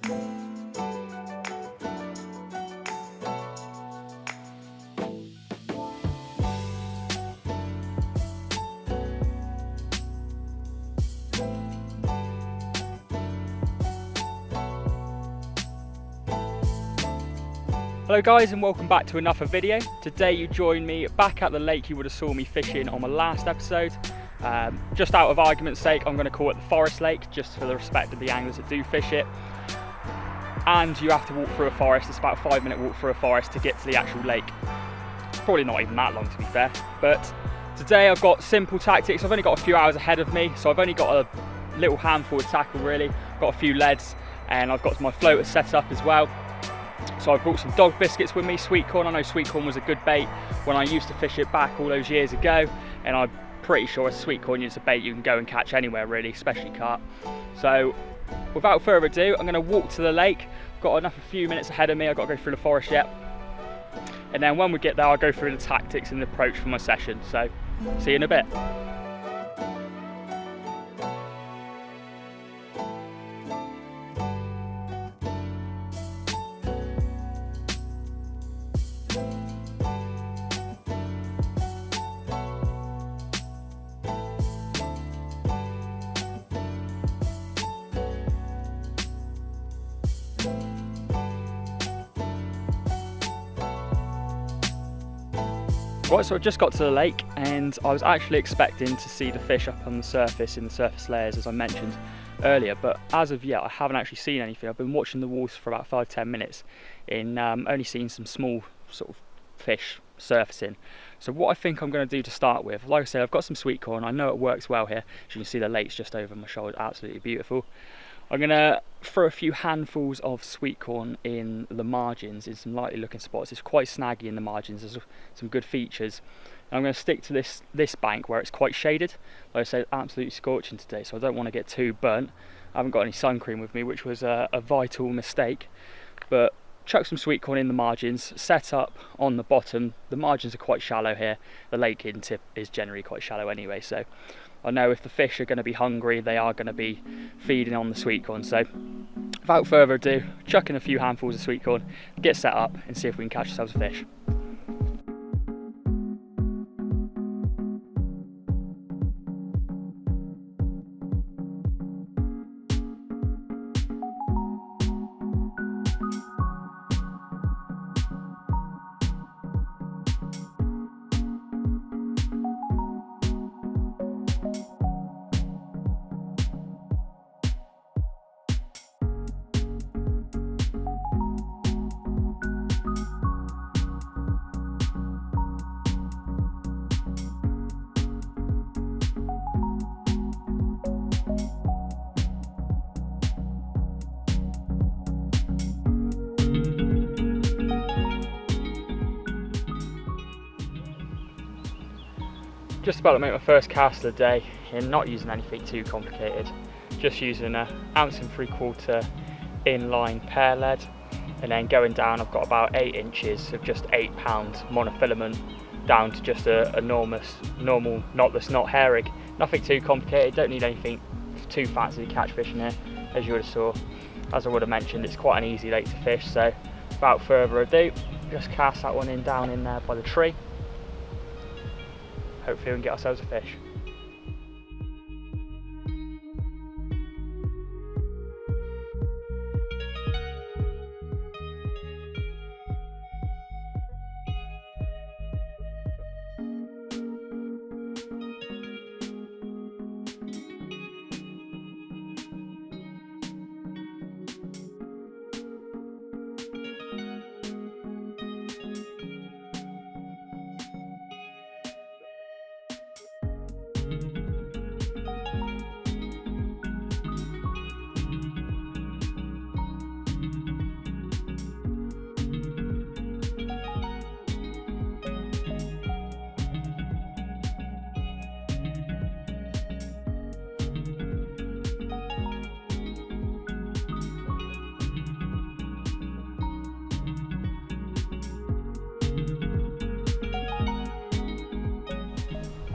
Hello guys, and welcome back to another video. Today you join me back at the lake you would have saw me fishing on my last episode. Just out of argument's sake, I'm going to call it the forest lake, just for the respect of the anglers that do fish it. And you have to walk through a forest. It's about a 5-minute walk through a forest to get to the actual lake. Probably not even that long, to be fair. But today I've got simple tactics. I've only got a few hours ahead of me, so I've only got a little handful of tackle really. Got a few leads, and I've got my floater set up as well. So I've brought some dog biscuits with me, sweetcorn. I know sweetcorn was a good bait when I used to fish it back all those years ago, and I'm pretty sure a sweetcorn is a bait you can go and catch anywhere really, especially carp. So without further ado, I'm going to walk to the lake. Got a few minutes ahead of me. I've got to go through the forest yet, and then when we get there I'll go through the tactics and the approach for my session. So see you in a bit. Right, so I just got to the lake, and I was actually expecting to see the fish up on the surface in the surface layers as I mentioned earlier, but as of yet I haven't actually seen anything. I've been watching the water for about 5-10 minutes and only seen some small sort of fish surfacing. So what I think I'm going to do to start with, like I said, I've got some sweetcorn. I know it works well here. As you can see, the lake's just over my shoulder, absolutely beautiful. I'm going to throw a few handfuls of sweetcorn in the margins in some lightly looking spots. It's quite snaggy in the margins, there's some good features. And I'm going to stick to this bank where it's quite shaded. Like I said, absolutely scorching today, so I don't want to get too burnt. I haven't got any sun cream with me, which was a vital mistake. But chuck some sweetcorn in the margins, set up on the bottom. The margins are quite shallow here. The lake in tip is generally quite shallow anyway, so I know if the fish are going to be hungry, they are going to be feeding on the sweetcorn. So without further ado, chuck in a few handfuls of sweetcorn, get set up and see if we can catch ourselves a fish. Just about to make my first cast of the day, and not using anything too complicated, just using an 1.75 ounce inline pear lead, and then going down I've got about 8 inches of just 8-pound monofilament down to just a normal knotless knot hair rig. Nothing too complicated, don't need anything too fancy to catch fish in here. As you would have saw, as I would have mentioned, it's quite an easy lake to fish, so without further ado, just cast that one in down in there by the tree. Hopefully we can get ourselves a fish.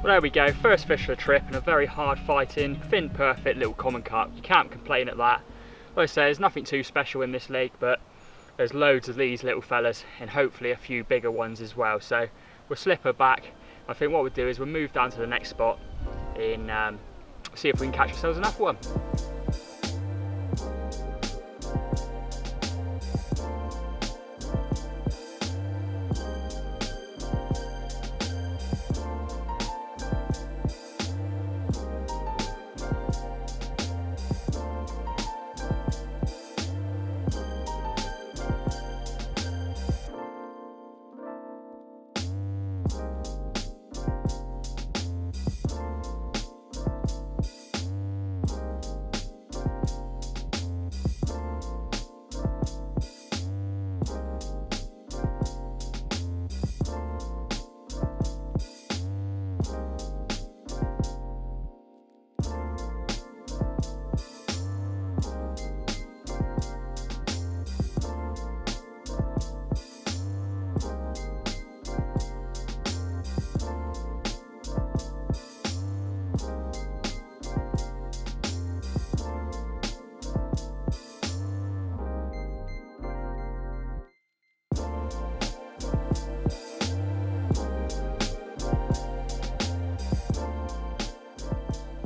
Well, there we go, first fish of the trip, and a very hard fighting, thin perfect little common carp. You can't complain at that. like I say, there's nothing too special in this lake, but there's loads of these little fellas and hopefully a few bigger ones as well. So we'll slip her back. I think what we'll do is we'll move down to the next spot and see if we can catch ourselves another one.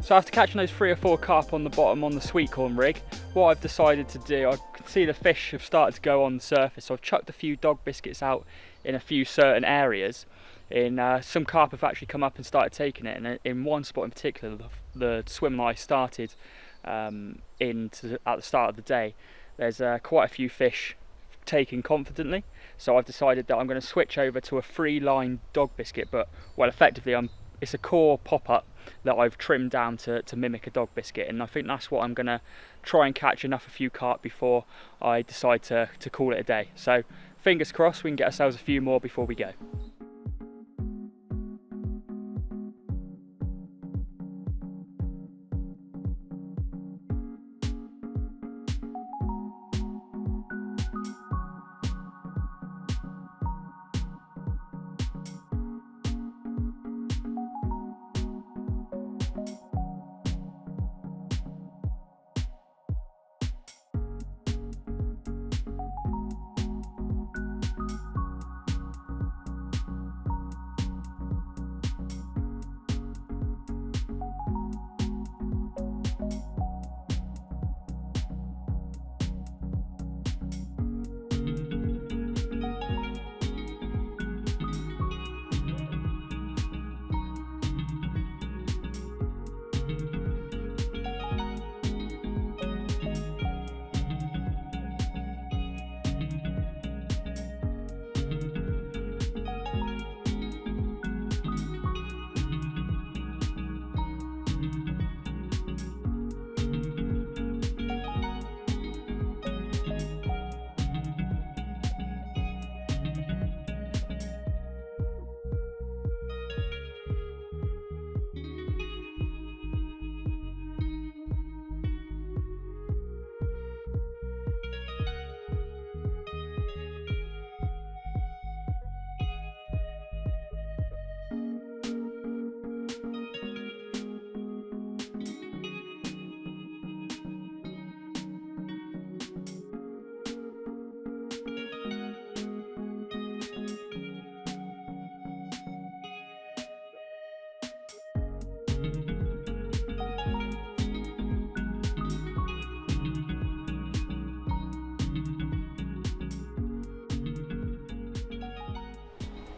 So after catching those 3 or 4 carp on the bottom on the sweetcorn rig, what I've decided to do, I can see the fish have started to go on the surface, so I've chucked a few dog biscuits out in a few certain areas. Some carp have actually come up and started taking it, and in one spot in particular, the swim that I started at the start of the day, there's quite a few fish taking confidently. So I've decided that I'm going to switch over to a 3-line dog biscuit, but well, effectively it's a core pop-up that I've trimmed down to mimic a dog biscuit, and I think that's what I'm going to try and catch a few carp before I decide to call it a day. So fingers crossed we can get ourselves a few more before we go.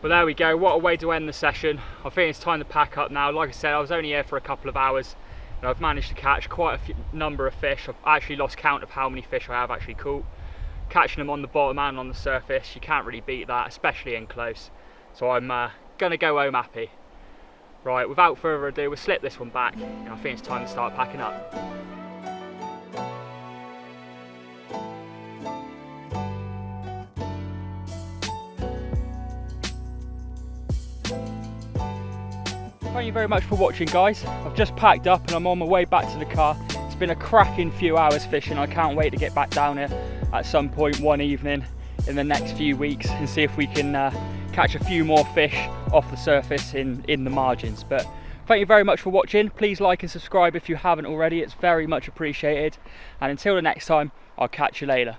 Well, there we go, what a way to end the session. I think it's time to pack up now. Like I said, I was only here for a couple of hours and I've managed to catch quite a number of fish. I've actually lost count of how many fish I have actually caught. Catching them on the bottom and on the surface, you can't really beat that, especially in close. So I'm gonna go home happy. Right, without further ado, we'll slip this one back and I think it's time to start packing up. Thank you very much for watching, guys. I've just packed up and I'm on my way back to the car. It's been a cracking few hours fishing. I can't wait to get back down here at some point one evening in the next few weeks and see if we can catch a few more fish off the surface in the margins. But Thank you very much for watching. Please like and subscribe if you haven't already, it's very much appreciated. And until the next time, I'll catch you later.